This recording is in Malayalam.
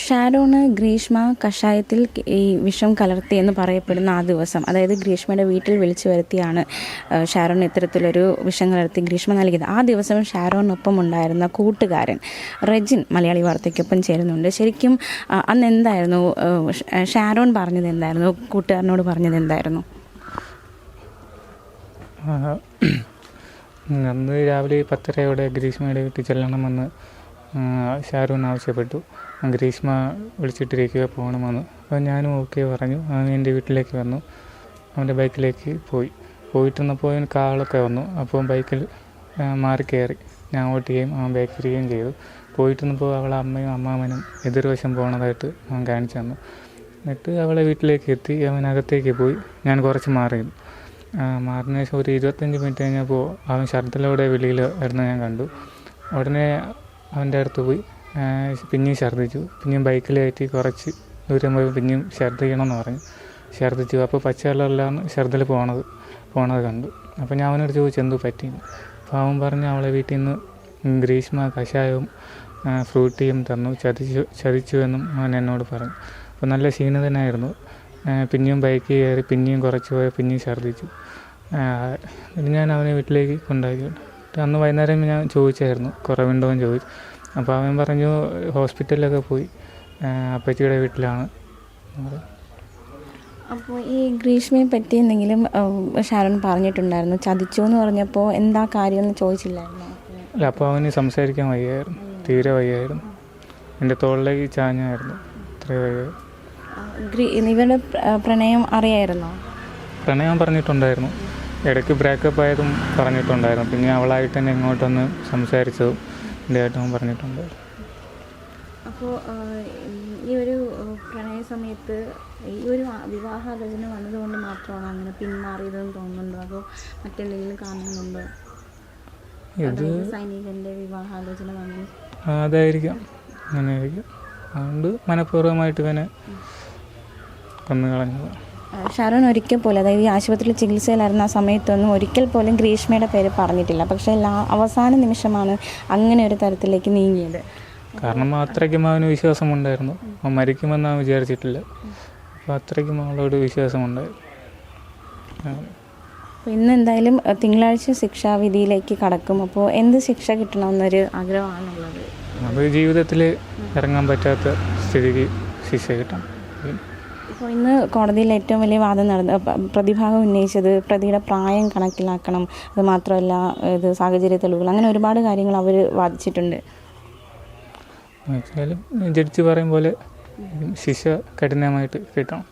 ഷാരോണ് ഗ്രീഷ്മ കഷായത്തിൽ ഈ വിഷം കലർത്തിയെന്ന് പറയപ്പെടുന്ന ആ ദിവസം, അതായത് ഗ്രീഷ്മയുടെ വീട്ടിൽ വിളിച്ചു വരുത്തിയാണ് ഷാരോൺ ഇത്തരത്തിലൊരു വിഷം കലർത്തി ഗ്രീഷ്മ നൽകിയത്. ആ ദിവസം ഷാരോണിനൊപ്പം ഉണ്ടായിരുന്ന കൂട്ടുകാരൻ റെജിൻ മലയാളി വാർത്തയ്ക്കൊപ്പം ചേരുന്നുണ്ട്. ശരിക്കും അന്ന് എന്തായിരുന്നു ഷാരോൺ പറഞ്ഞത്, എന്തായിരുന്നു കൂട്ടുകാരനോട് പറഞ്ഞത് എന്തായിരുന്നു? അന്ന് രാവിലെ 10:30 ഗ്രീഷ്മയുടെ വീട്ടിൽ ചെല്ലണമെന്ന് ഷാരോൺ ആവശ്യപ്പെട്ടു. ഗ്രീഷ്മ വിളിച്ചിട്ടിരിക്കുക പോകണമെന്ന്. അപ്പോൾ ഞാനും ഓക്കെ പറഞ്ഞു. അവൻ എൻ്റെ വീട്ടിലേക്ക് വന്നു. അവൻ്റെ ബൈക്കിലേക്ക് പോയിട്ടിരുന്നപ്പോൾ അവൻ കാളൊക്കെ വന്നു. അപ്പോൾ ബൈക്കിൽ മാറി കയറി. ഞാൻ ഓട്ട് ചെയ്യുകയും അവൻ ബാക്ക് വരികയും ചെയ്തു. പോയിട്ടിരുന്നപ്പോൾ അവളെ അമ്മയും അമ്മാവനും എതിർവശം പോകുന്നതായിട്ട് അവൻ കാണിച്ചു തന്നു. എന്നിട്ട് അവളെ വീട്ടിലേക്ക് എത്തി. അവൻ അകത്തേക്ക് പോയി. ഞാൻ കുറച്ച് മാറിയിരുന്നു. മാറിന് ശേഷം ഒരു 25 മിനിറ്റ് കഴിഞ്ഞപ്പോൾ അവൻ ഛർദ്ദിലോടെ വെളിയിൽ വരുന്ന ഞാൻ കണ്ടു. ഉടനെ അവൻ്റെ അടുത്ത് പോയി പിന്നെയും ഛർദ്ദിച്ചു. പിന്നെയും ബൈക്കിൽ കയറ്റി കുറച്ച് ദൂരം പോയി പിന്നെയും ഛർദ്ദിക്കണമെന്ന് പറഞ്ഞു. ഛർദ്ദിച്ചു. അപ്പോൾ പച്ചവെള്ളമെല്ലാം ഛർദ്ദിൽ പോണത് കണ്ടു. അപ്പോൾ ഞാൻ അവനോട് ചോദിച്ചു എന്തു പറ്റിയെന്ന്. അപ്പോൾ അവൻ പറഞ്ഞു അവളെ വീട്ടിൽ നിന്ന് ഗ്രീഷ്മ കഷായവും ഫ്രൂട്ടിയും തന്നു, ചതിച്ചു എന്നും അവൻ എന്നോട് പറഞ്ഞു. അപ്പോൾ നല്ല ക്ഷീണിതനായിരുന്നു. പിന്നെയും ബൈക്ക് കയറി പിന്നെയും കുറച്ച് പോയി പിന്നെയും ഛർദ്ദിച്ചു. എന്നിട്ട് ഞാൻ അവനെ വീട്ടിലേക്ക് കൊണ്ടാക്കി. അന്ന് വൈകുന്നേരം ഞാൻ ചോദിച്ചായിരുന്നു കുറവുണ്ടോ എന്ന് ചോദിച്ചു. അപ്പോൾ അവൻ പറഞ്ഞു ഹോസ്പിറ്റലിലൊക്കെ പോയി, അപ്പച്ചിയുടെ വീട്ടിലാണ്. അപ്പോൾ ഈ ഗ്രീഷ്മയെ പറ്റി എന്തെങ്കിലും ഷാരോൺ പറഞ്ഞിട്ടുണ്ടായിരുന്നു? ചതിച്ചു എന്ന് പറഞ്ഞപ്പോൾ എന്താ കാര്യമെന്ന് ചോദിച്ചില്ലായിരുന്നു? അല്ല, അപ്പോൾ അവന് സംസാരിക്കാൻ വയ്യായിരുന്നു, തീരെ വയ്യായിരുന്നു. എൻ്റെ തോളിലേക്ക് ചാഞ്ഞായിരുന്നു, അത്രയും വയ്യായിരുന്നു. ഇവരുടെ പ്രണയം അറിയായിരുന്നോ? പ്രണയം പറഞ്ഞിട്ടുണ്ടായിരുന്നു. ഇടയ്ക്ക് ബ്രേക്കപ്പ് ആയതും പറഞ്ഞിട്ടുണ്ടായിരുന്നു. പിന്നെ അവളായിട്ട് തന്നെ ഇങ്ങോട്ടൊന്ന് സംസാരിച്ചതും എൻ്റെ ആയിട്ടും പറഞ്ഞിട്ടുണ്ടായിരുന്നു. അപ്പോൾ ഈ ഒരു പ്രണയ സമയത്ത് ഈ ഒരു വിവാഹാലോചന വന്നതുകൊണ്ട് മാത്രമാണ് അങ്ങനെ പിന്മാറിയതെന്ന് തോന്നുന്നുണ്ടോ, അതോ മറ്റെന്തെങ്കിലും കാണുന്നുണ്ടോ? ഇത് സൈനികൻ്റെ വിവാഹാലോചന വന്നു അതായിരിക്കാം, അങ്ങനെയായിരിക്കും. അതുകൊണ്ട് മനഃപൂർവ്വമായിട്ട് ഇവനെ കൊന്നു കളഞ്ഞതാണ്. ഷാരോൺ ഒരിക്കൽ പോലും, അതായത് ഈ ആശുപത്രിയിൽ ചികിത്സയിലായിരുന്ന ആ സമയത്തൊന്നും ഒരിക്കൽ പോലും ഗ്രീഷ്മയുടെ പേര് പറഞ്ഞിട്ടില്ല. പക്ഷേ അവസാന നിമിഷമാണ് അങ്ങനെ ഒരു തരത്തിലേക്ക് നീങ്ങിയത്. കാരണം അത്രയ്ക്കും അവന് വിശ്വാസമുണ്ടായിരുന്നു. അവൻ മരിക്കുമെന്ന് അവൻ വിചാരിച്ചിട്ടില്ല. അപ്പോൾ അത്രയ്ക്കും അവളോട് വിശ്വാസമുണ്ടായിരുന്നു. അപ്പോൾ ഇന്ന് എന്തായാലും തിങ്കളാഴ്ച ശിക്ഷാവിധിയിലേക്ക് കടക്കും. അപ്പോൾ എന്ത് ശിക്ഷ കിട്ടണമെന്നൊരു ആഗ്രഹമാണുള്ളത്? അത് ജീവിതത്തിൽ ഇറങ്ങാൻ പറ്റാത്ത സ്ഥിതിക്ക് ശിക്ഷ കിട്ടണം. ഇപ്പോൾ ഇന്ന് കോടതിയിൽ ഏറ്റവും വലിയ വാദം പ്രതിഭാഗം ഉന്നയിച്ചത് പ്രതിയുടെ പ്രായം കണക്കിലാക്കണം, അത് മാത്രമല്ല ഇത് സാഹചര്യ തെളിവുകൾ, അങ്ങനെ ഒരുപാട് കാര്യങ്ങൾ അവർ വാദിച്ചിട്ടുണ്ട്. എന്നുവെച്ചാലും ജഡ്ജി പറയും പോലെ ശിക്ഷ കഠിനമായിട്ട് കിട്ടണം.